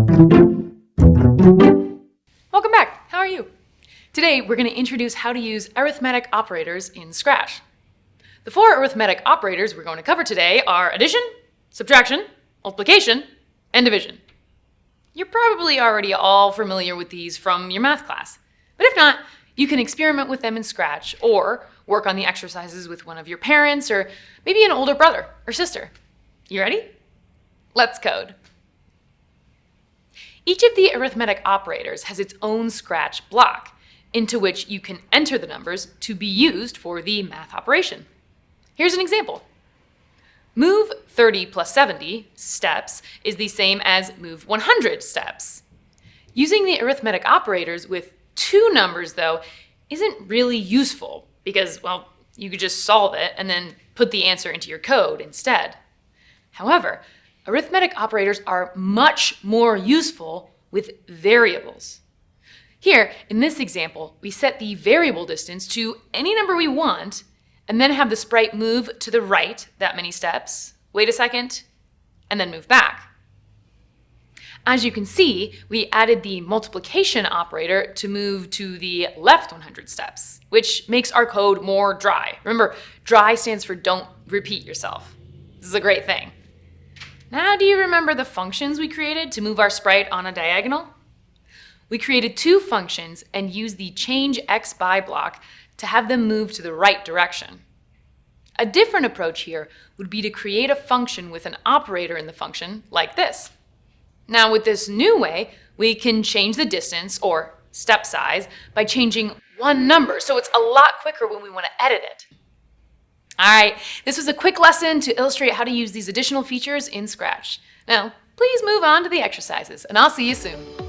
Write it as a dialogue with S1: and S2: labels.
S1: Welcome back. How are you? Today, we're going to introduce how to use arithmetic operators in Scratch. The four arithmetic operators we're going to cover today are addition, subtraction, multiplication, and division. You're probably already all familiar with these from your math class, but if not, you can experiment with them in Scratch or work on the exercises with one of your parents or maybe an older brother or sister. You ready? Let's code. Each of the arithmetic operators has its own Scratch block, into which you can enter the numbers to be used for the math operation. Here's an example. Move 30 plus 70 steps is the same as move 100 steps. Using the arithmetic operators with two numbers, though, isn't really useful because, well, you could just solve it and then put the answer into your code instead. However, arithmetic operators are much more useful with variables. Here, in this example, we set the variable distance to any number we want and then have the sprite move to the right that many steps, wait a second, and then move back. As you can see, we added the multiplication operator to move to the left 100 steps, which makes our code more dry. Remember, dry stands for don't repeat yourself. This is a great thing. Now, do you remember the functions we created to move our sprite on a diagonal? We created two functions and used the change x by block to have them move to the right direction. A different approach here would be to create a function with an operator in the function like this. Now, with this new way, we can change the distance, or step size, by changing one number, so it's a lot quicker when we want to edit it. All right, this was a quick lesson to illustrate how to use these additional features in Scratch. Now, please move on to the exercises, and I'll see you soon.